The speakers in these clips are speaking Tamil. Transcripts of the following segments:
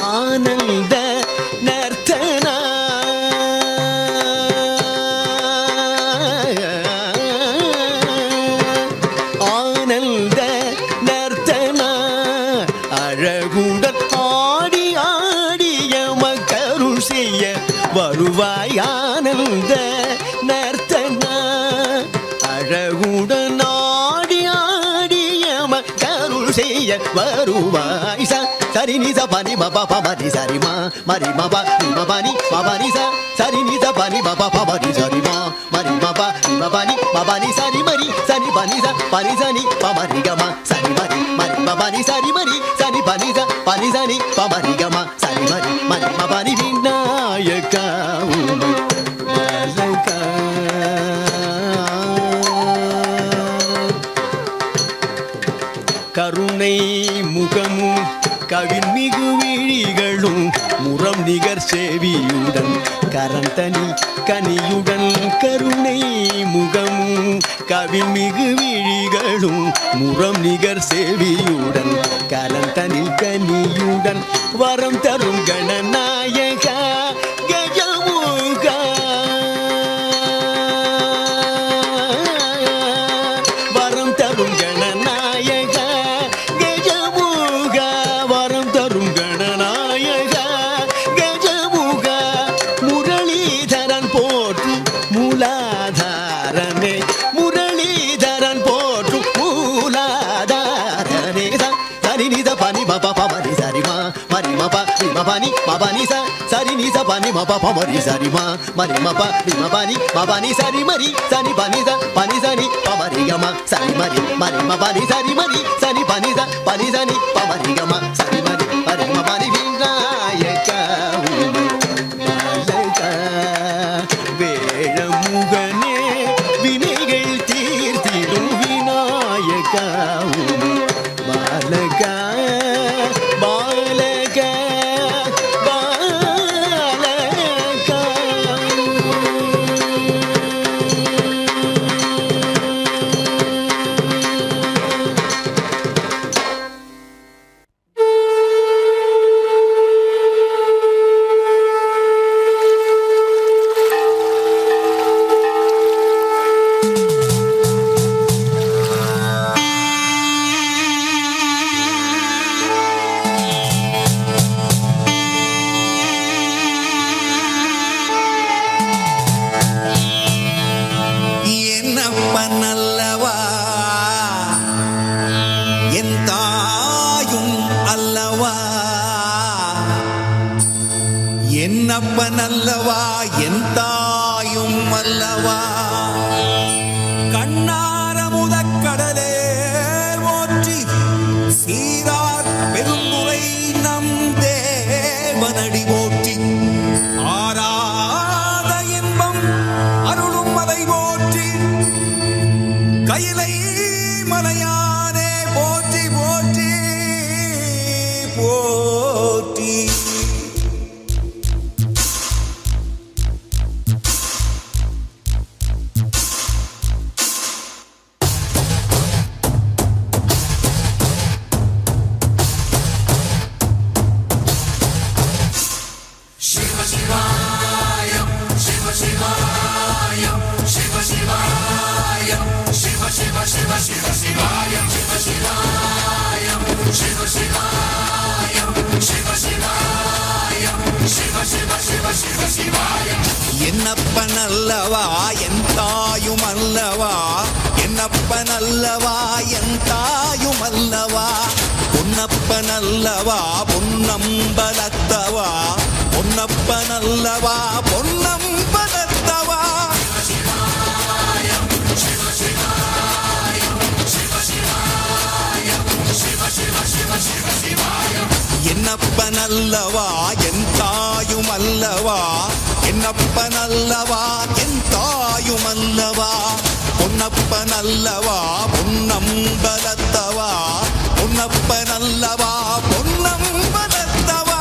ஆனந்த நர்த்தன ஆனந்த நர்த்தன அழகுடன் ஆடி ஆடிய மக்கருள் செய்ய வருவாய் ஆனந்த நர்த்தன அழகுடன் ஆடி ஆடிய மக்கருள் செய்ய வருவாய் சரி நிச பனி மப பமரி சரி மா மரி மப மபனி மபனி சரி நிச பனி மப பமரி சரி மா மரி மப மபனி மபனி சரி மரி சனி பனி பனி சனி பமரி கம சரி மரி மரி மபனி சரி மரி சனி பனி பனி சனி பமரி கம சரி மரி மரி மபனி விநாயகா கருணை முகமும் கவின்மிகு விழிகளும் முரம் நிகர் செவியுடன் கரந்தனி கனியுடன் கருணை முகமும் கவின்மிகு விழிகளும் முரம் நிகர் செவியுடன் கரந்தனில் கனியுடன் வரம் தரும் கணநாயகா கஜமுகா வரம் தரும் கணநாயகா கஜமுகா வரம் தரும் கணநாயகா கஜமுகா முரளிதரன் போற்றும் மூலாதாரனே முரளிதரன் போற்றும் மூலாதாரனே சரி நித பனி மப பமரி சரி மா மரி மப மபனி மபனி சரி நித பனி மப பமரி சரி மா மரி மப மபனி மபனி சரி மரி சனி பனி சனி பமரி கம சரி மரி மரி மபனி சரி மரி சனி பனி சனி பமரி கம சரி மரி மரி மபனி விநாயகா வேழமுகனே வினைகள் தீர்த்திடும் விநாயகா பாலகா பாலகா பாலகா என்னப்பனல்லவா என் தாயும் அல்லவா என்னப்பனல்லவா என் தாயும் அல்லவா கண்ணார முதக்கடலே போற்றி சீரார் பெருந்துரை நம் தேவனடி போற்றி ஆராத இன்பம் அருளும் அதை போற்றி கையிலை மலையானே போற்றி போற்றி போற்றி என்னப்பனல்லவா என் தாயும் அல்லவா என்னப்பனல்லவா என் தாயும் அல்லவா பொன்னப்பனல்லவா பொன்னம்பலத்தவா பொன்னப்பனல்லவா பொன்னம்பலத்தவா என்னப்பனல்லவா என் தாயும் அல்லவா என்னப்பனல்லவா என் தாயும் அல்லவா பொன்னப்பனல்லவா பொன்னம்பலத்தவா பொன்னப்பனல்லவா பொன்னம்பலத்தவா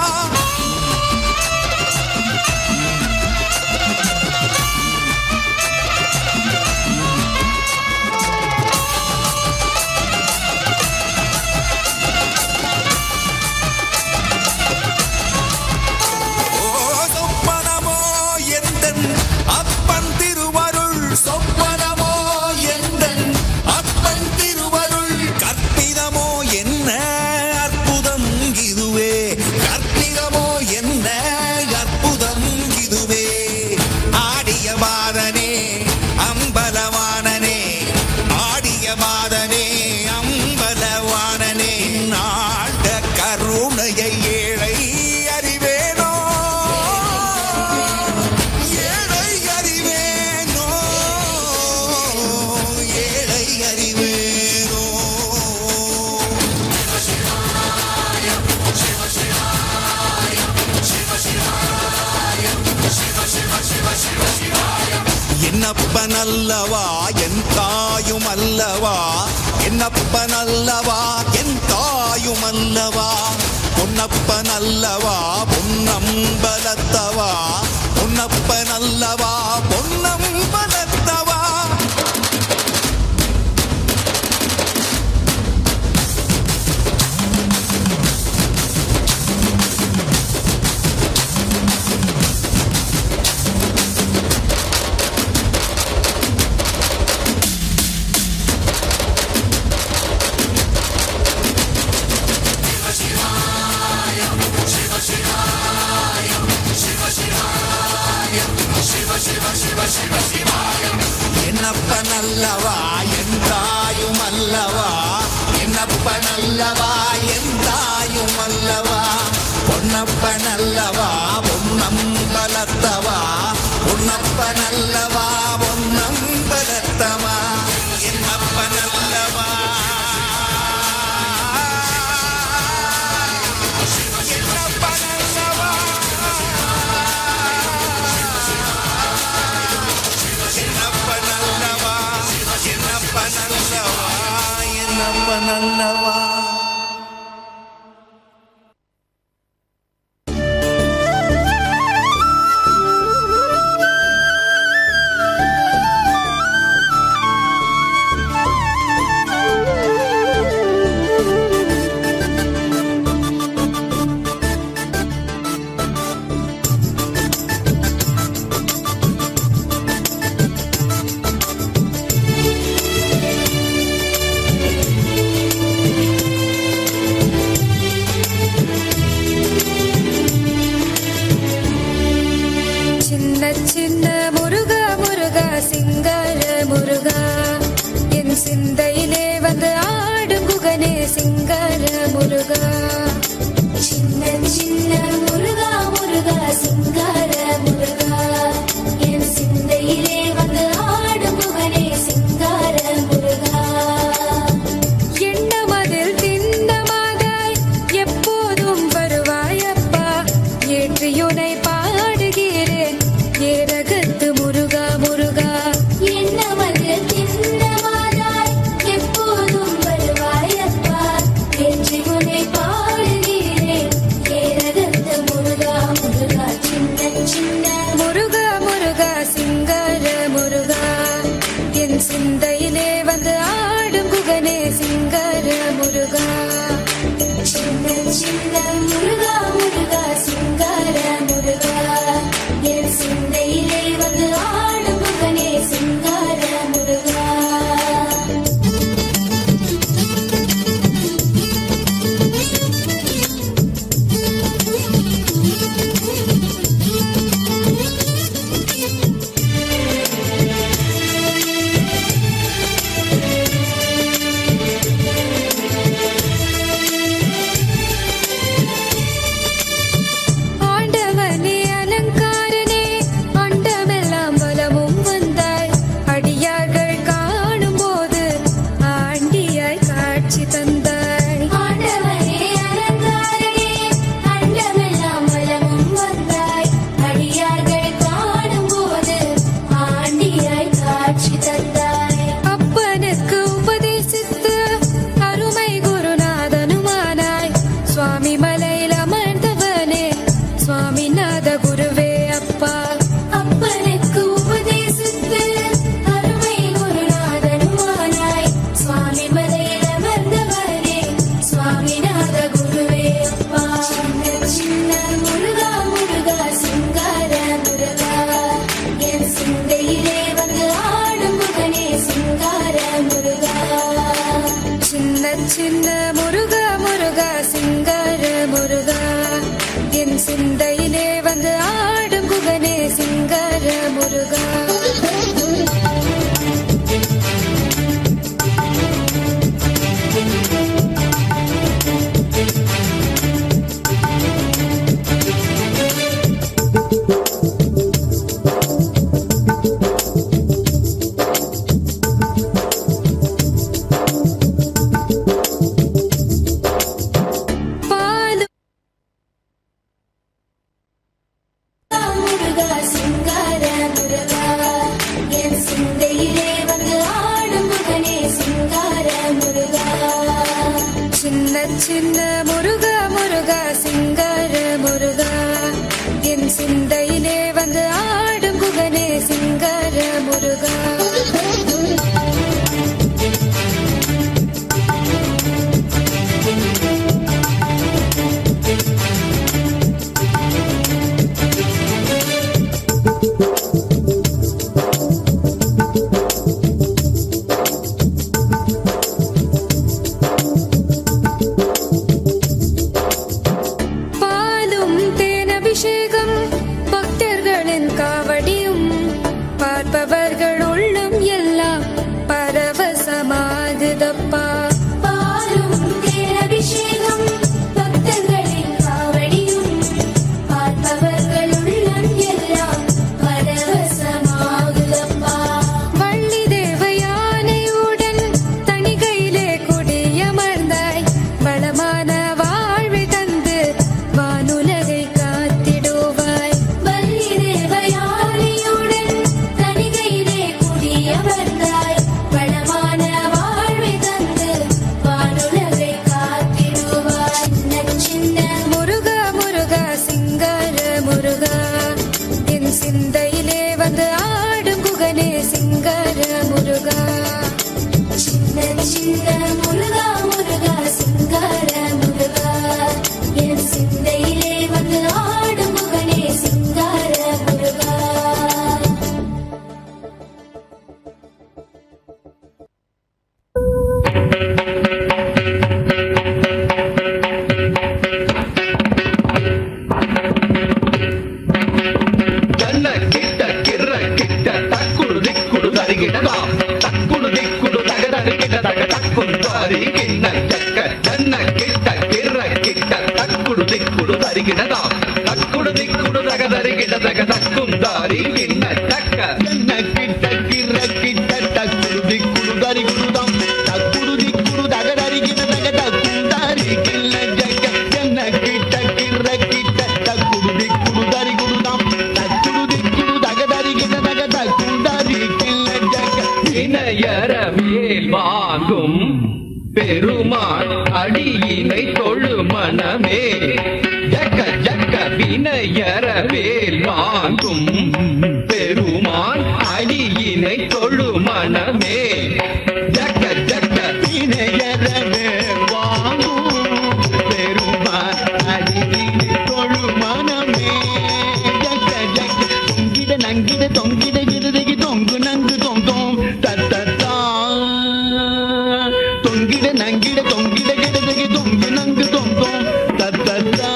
என்னப்பனல்லவா என் தாயும் அல்லவா என்னப்பனல்லவா என் தாயும் அல்லவா பொன்னப்பனல்லவா பொன்னம்பலத்தவா பொன்னப்பனல்லவா பொன்னம்பலத்தவா என்னப்பனல்லவா என் தாயும் அல்லவா என்னப்பனல்லவா என் தாயும் அல்லவா பொன்னப்பனல்லவா பொன்னம்பலத்தவா பொன்னப்பனல்லவா பொன்னம்பலத்தவா என்னப்பனல்லவா என்னப்பனல்லவா சின்ன முருகா முருகா சிங்கார முருகா என் சிந்தையிலே வந்து ஆடும் குகனே சிங்கார முருகா சின்ன முருகா முருகா சிங்கார முருகா என் சிந்தையிலே வந்து ஆடும் குகனே சிங்கார முருகா எண்ணமதில் திண்ணமாகாய் எப்போதும் வருவாயப்பா ஏற்றியுனை பாடுகிறேன் ஏரகத்து முருகா முருகா என்னமதில் திண்ணமாகாய் எப்போதும் வருவாயப்பா ஏற்றியுனை பாடுகிறேன் ஏரகத்து முருகா முருகா சின்ன முருகா முருகா சிங்கார முருகா என் சிந்தையிலே வந்து ஆடும் குகனே சிங்கார முருகா சின்ன முருகா முருகா சிங்கார முருகா என் சிந்தையிலே வந்து ஆடும் குகனே சிங்கார முருகா ஆண்டவனே அலங்காரனே அண்டமெல்லாம் வலமும் வந்தாய் அடியார்கள் காணும் போது ஆண்டியாய் காட்சி தந்தாய் ஆண்டவனே அலங்காரனே அண்டமெல்லாம் வலமும் வந்தாய் அடியார்கள் காணும் போது ஆண்டியாய் காட்சி தந்தாய் அப்பனுக்கு உபதேசித்து அருமை குருநாதனுமானாய் சுவாமி மலையில் அமர்ந்தவனே சுவாமிநாத குருவே அப்பா அப்பனுக்கு உபதேசித்து அருமை குருநாதனுமானாய் சுவாமி மலையில் அமர்ந்தவனே சுவாமிநாத குருவே அப்பா சின்ன முருகா முருகா சிங்கார முருகா என் சிந்தையிலே வந்து ஆடும் குகனே சிங்கார முருகா சின்ன முருகா முருகா சிங்கார முருகா என் சிந்தையிலே வந்து ஆடும் குகனே சிங்கார முருகா சின்ன முருகா முருகா சிங்கார முருகா என் சிந்தையிலே வந்து ஆடும் குகனே சிங்கார முருகா பாலும் தேனபிஷேகம் பக்தர்களின் காவடியும் பார்ப்பவர்கள் உள்ளம் எல்லாம் பரவசமாகுதப்பா பாலும் தேனபிஷேகம் பக்தர்களின் காவடியும் பார்ப்பவர்கள் உள்ளம் எல்லாம் பரவசமாகுதப்பா வள்ளி தேவயானையுடன் தணிகையிலே குடியமர்ந்தாய் வளமான வாழ்வை தந்து வானுலகை காத்திடுவாய் வள்ளி தேவயானையுடன் தணிகையிலே குடியமர்ந்தாய் வளமான வாழ்வை தந்து வானுலகை காத்திடுவாய் சின்ன முருகா முருகா சிங்கார முருகா என் சிந்தையிலே வந்து ஆடும் குகனே சிங்கார முருகா சின்ன சின்ன முருகா முருகா சிங்கார முருகா என் சிந்தையிலே வந்து ஆடும் முகனே சிங்கார முருகா ஜன்ன கிட்ட கிர்ர கிட்ட தக்குடு திக்குடு தருகிடதா தக்குடு திக்குடு தகதரு கிட்ட தக தக்குடு தாரி கிண்ண சக்க ஜன்ன கிட்ட கிர்ர கிட்ட தக்குடு திக்குடு தருகிடதா தக்குடு திக்குடு தகதரு கிட்ட தக தக்கும் தாரி கிண்ண சக்க ஜன்ன கிட்ட கிர்ர கிட்ட தக்குடு திக்குடு தருகிடதாம் தக்குடு திக்குடு தகதரு கிட்ட தக தக்கும் தாரி கிண்ண சக்க ஜன்ன கிட்ட கிர்ர கிட்ட தக்குடு திக்குடு தருகிடதாம் இணையரவேல் வாங்கும் பெருமாள் அடியினை தொழு மனமே ஜக்க ஜக்க வினையரவேல் வாங்கும் பெருமாள் அடியினை தொழு மனமே ஜக்க ஜக்க வினையரவேல் வாங்கும் பெருமாள் அடியினை தொழு மனமே ஜக்க ஜக்க தொங்கிட நங்கிட தொங்கிட கிருதகி தொங்கு நங்கு தொங்கும் தத்தா தொங்கிட நங்கிட தொங்கிட கிருதகி தொங்கு நங்கு தொங்கும் தத்தா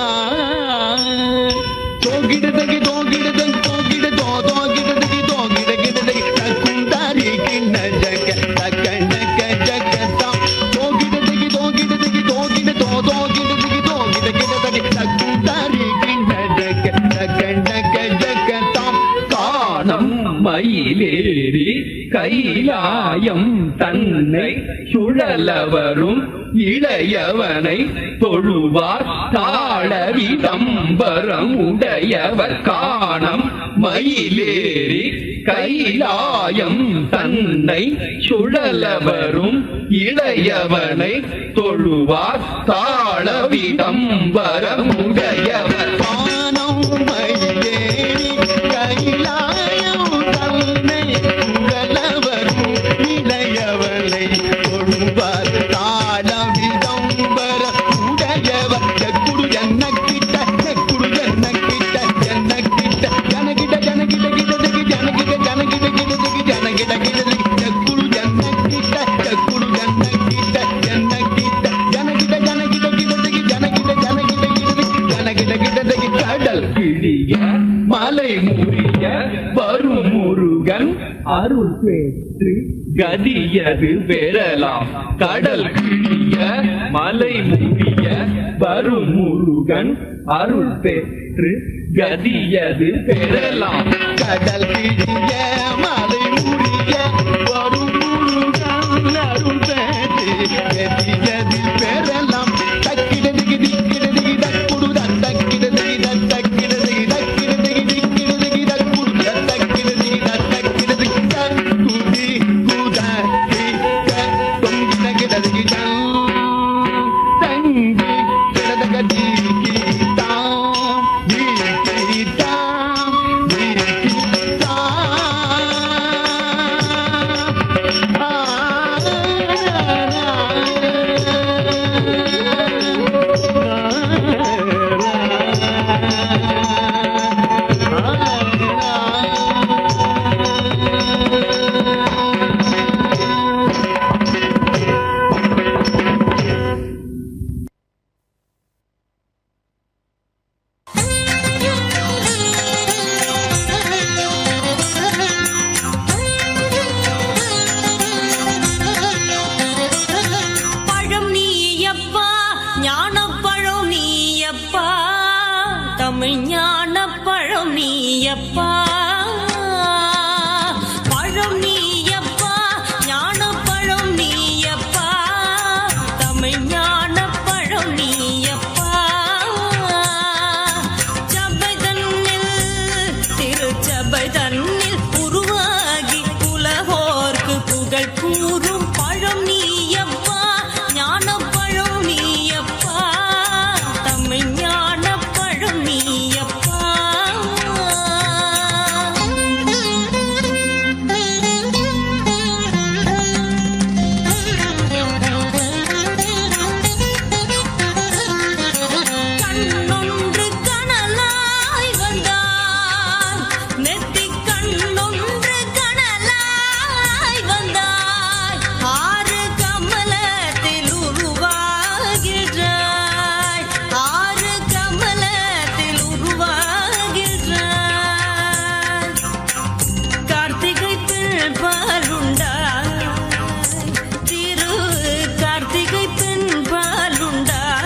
தோகிடதகி தோகிடதகி தோகிட தோகிடதகி தோகிட கிடதகி தக்கும் தாரி கிண்ண ஜக்க தக்க ஜக்க ஜக்க தாம் தோகிடதகி தோகிடதகி தோகிட தோகிடதகி தோகிட கிடதகி தக்கும் தாரி கிண்ண ஜக்க தக்க ஜக்க ஜக்க தாம் காணம் மயிலேறி கைலாயம் தன்னை சுழலவரும் இளையவனை தொழுவார் தாழ விதம்பரம் உடையவர் காணம் மயிலேறி கைலாயம் தன்னை சுழலவரும் இளையவனை தொழுவார் தாழ விதம்பரம் உடையவர் காணம் மயிலேறி கைலாயம் தன்னை சுழலவரும் இளையவனை தொழுவார் தாழ விதம்பர உடையவர் ஜக்குடு என்ன கிட்ட ஜக்குடு என்ன கிட்ட என்ன கிட்ட ஜனகிட ஜனகிட கிடதகி ஜனகிட ஜனகிட கிடதகி ஜனகிட கிடதகி ஜக்குடு என்ன கிட்ட ஜக்குடு என்ன கிட்ட என்ன கிட்ட ஜனகிட ஜனகிட கிடதகி ஜனகிட ஜனகிட கிடதகி ஜனகிட கிடதகி கடல் கிழிய மலை முறிய வரும் முருகன் அருள் பெற்று கதியது பெறலாம் கடல் கிழிய மலை முறிய வரும் முருகன் அருள் பெற்று கதியது பெறலாம் கடல் கிழிய மலை முறிய வரும் முருகன் அருள் பெற்று கதியது பெறலாம் தக்கிடதி திக்கிடதி தக்குடு தக்கிடதி தக்கிடதி தக்கிடதி திக்கிடதி தக்குடு தக்கிடதி தக்கிடதி தக்குடி குதடி தொங்கிட கிடதி தங் தமிழ் ஞான பழம் நீயப்பா சபை தன்னில் திருச்சபை தன்னில் உருவாகி உலகோர்க்கு புகழ் கூறும் பழம் நீயப்பா ஞான பழம் நீயப்பா தமிழ் ஞான பழம் நீயப்பா கண்ணொன்று கனலாய் வந்தாய் நெத்திக் கண்ணொன்று கனலாய் வந்தாய் ஆறு கமலத்தில் உருவாகின்றாய் ஆறு கமலத்தில் உருவாகின்றாய் கார்த்திகை பெண் பாலுண்டாய் திரு கார்த்திகை பெண் பாலுண்டாய்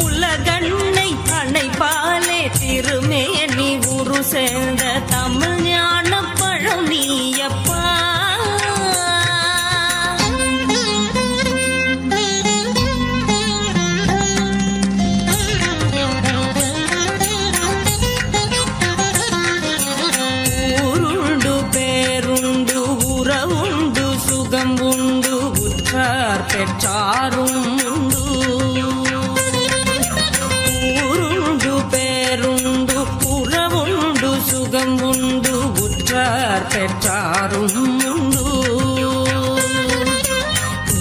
உலகண்ணை அணைப்பாலே திருமேனி உரு சேர்ந்த தமிழ் ஞான பழம் நீயப்பா ஊருண்டு பேருண்டு உறவுண்டு சுகம் உண்டு உற்றார் பெற்றாரும் உண்டு ஊருண்டு பேருண்டு உறவுண்டு சுகம் உண்டு உற்றார் பெற்றாரும் உண்டு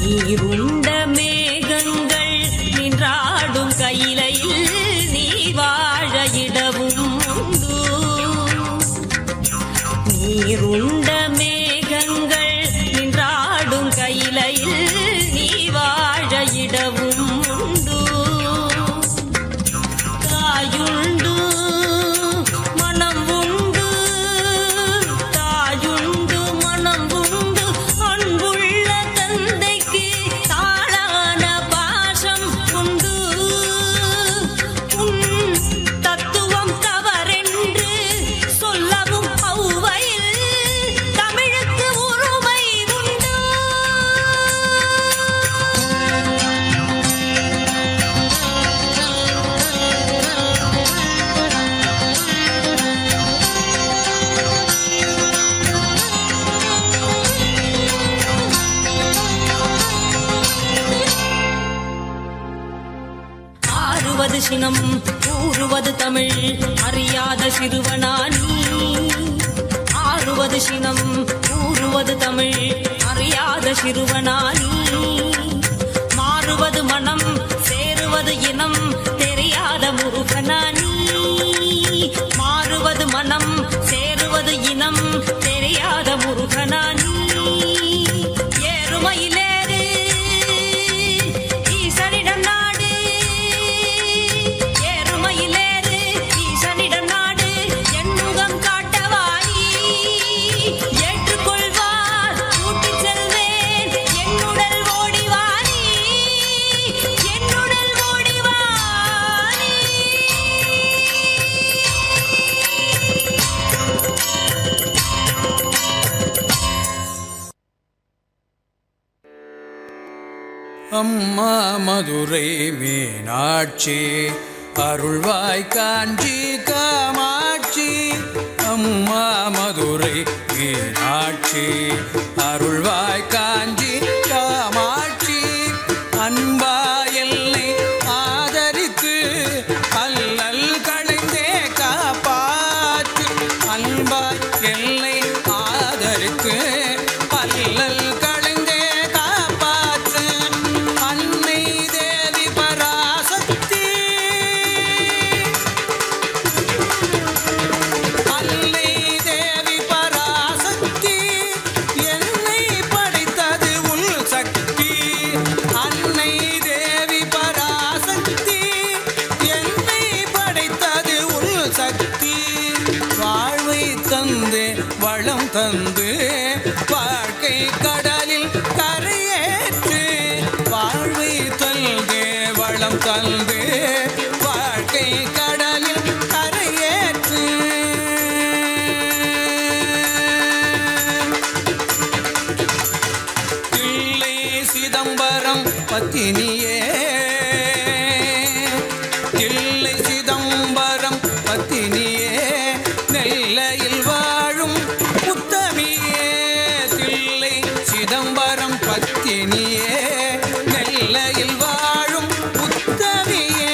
நீருண்ட மேகங்கள் நின்றாடும் கையிலையில் நீ வாழ இடவும் உண்டு நீருண்ட மேகங்கள் நின்றாடும் கையிலையில் நீ வாழ இடவும் உண்டு தாயுண்டு மனம் உண்டு தாயுண்டு மனம் உண்டு அன்புள்ள தந்தைக்கு தாளான பாசம் உண்டு உன் தத்துவம் தவறென்று சொல்லவும் ஔவையில் தமிழுக்கு உரிமை உண்டு ஆறுவது சினம் கூறுவது தமிழ் அறியாத சிறுவனானி ஆறுவது சினம் கூறுவது தமிழ் அறியாத சிறுவனானி மாறுவது மனம் சேருவது இனம் தெரியாத முருகனானி மாறுவது மனம் சேருவது இனம் தெரியாத முருகனானி ஏறுமையிலேறு ஈசனிடம் நாடு ஏறுமையிலேறு ஈசனிடம் நாடு எண்முகம் காட்டவாயி ஏற்றுக்கொள்வார் கூட்டிச் செல்வேன் என்னுடல் ஓடிவாரி என்னுடல் ஓடிவாரி அம்மா மதுரை மீனாட்சி அருள்வாய் காஞ்சி காமாட்சி அம்மா மதுரை மீனாட்சி அருள்வாய் காஞ்சி காமாட்சி அன்பா எல்லை ஆதரித்து அல்லல் களைந்தே காப்பாற்று அன்பா எல்லை ஆதரித்து அல்லல் களைந்தே காப்பாற்று அன்னை தேவி பராசக்தி அன்னை தேவி பராசக்தி என்னை படைத்தது உள் சக்தி அன்னை தேவி பராசக்தி என்னை படைத்தது உள் சக்தி வாழ்வை தந்து வளம் தந்து வாழ்க்கை கடலில் கரையேற்று வாழ்வை தந்து வளம் தந்து வாழ்க்கை கடலில் கரையேற்று தில்லை சிதம்பரம் பத்தினியே தில்லை சிதம்பரம் பத்தினியே நெல்லையில் வாழும் உத்தமியே தில்லை சிதம்பரம் பத்தினியே நெல்லையில் வாழும் உத்தமியே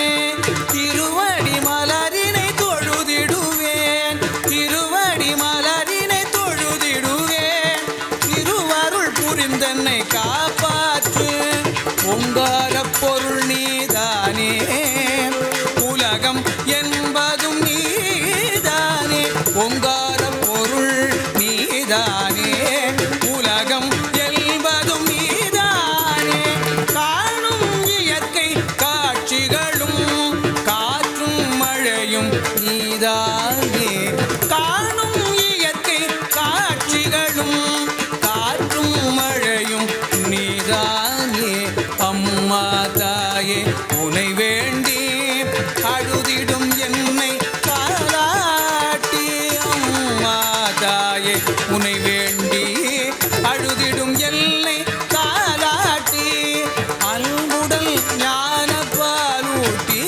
திருவடி மலரினை தொழுதிடுவேன் திருவடி மலரினை தொழுதிடுவேன் திருவருள் புரிந்தன்னை காப்பாற்று ஓங்கார பொருள் நீதானே உலகம் என்பதும் நீதானே ஓங்கார பொருள் நீதானே உலகம் என்பதும் நீதானே காணும் இயற்கை காட்சிகளும் காற்றும் மழையும் நீதானே காணும் இயற்கை காட்சிகளும் காற்றும் மழையும் நீதானே அம்மா தாயே உனை வேண்டி அழுதிடும் என்னை தாலாட்டி அம்மா தாயே உனை வேண்டி அழுதிடும் என்னை தாலாட்டி அன்புடல் ஞான பாலூட்டி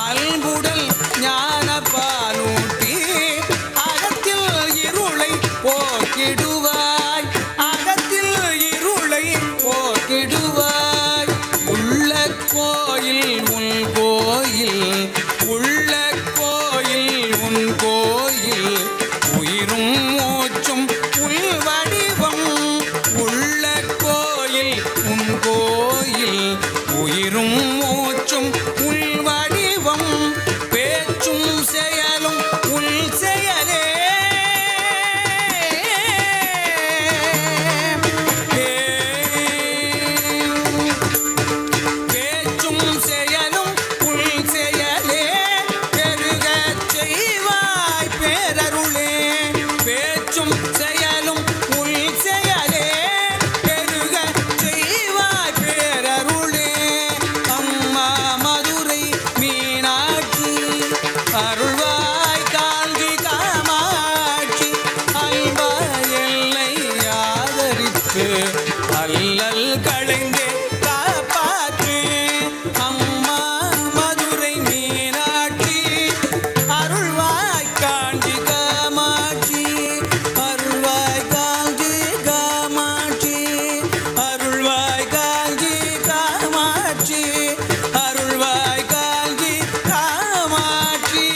அன்புடல் ஞான பாலூட்டி அகத்தில் இருளை போக்கிடுவாய் அகத்தில் இருளை போக்கிடுவாய் உள்ள கோயில் உன் கோயில் உள்ள கோயில் உன் கோயில் உயிரும் மூச்சும் உள் வடிவம் உள்ள கோயில் உன் கோயில் உயிரும் மூச்சும் உள் வடிவம் பேச்சும் செயலும் உள் செயலே பேச்சும் செயலும் உள் செயலே பெருகச் செய்வாய் பேரருளே பேச்சும் செயலும் உள் செயலே பெருகச் செய்வாய் பேரருளே அம்மா மதுரை மீனாட்சி அருள்வாய் காஞ்சி காமாட்சி அல்வாய் எல்லை ஆதரித்து அல்லல் களைந்தே காப்பாற்று அம்மா மதுரை மீனாட்சி அருள்வாய் காஞ்சி காமாட்சி அருள்வாய் காஞ்சி காமாட்சி அருள்வாய் காஞ்சி காமாட்சி அருள்வாய் காஞ்சி காமாட்சி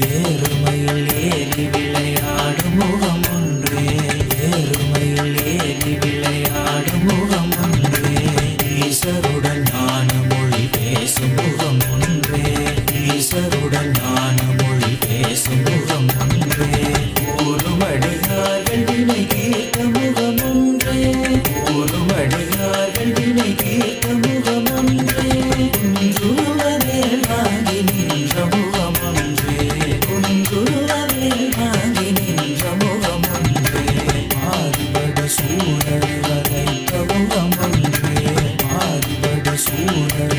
ஏறுமையில் ஏறி விளையாடும் முகம் ஒன்றே ஏறுமையில் ஏறி விளையாடும் முகம் ஒன்றே ஈசருடன் ஞான மொழி பேசும் முகம் ஒன்றே ஈசருடன் ஞான மொழி பேசும் முகம் ஒன்றே ஊருமடியார்கள் வினை தீர்த்த முகம் ஒன்றே ஊருமடியார்கள் வினை தீர்த்த முகம் ஒன்றே குன்றுவரேல் வாங்கி நின்ற முகம் ஒன்றே குன்றுவரேல் வாங்கி நின்ற முகம் ஒன்றே மாறுபட சூழல் வரைத்த முகம் ஒன்றே மாறுபட சூழல்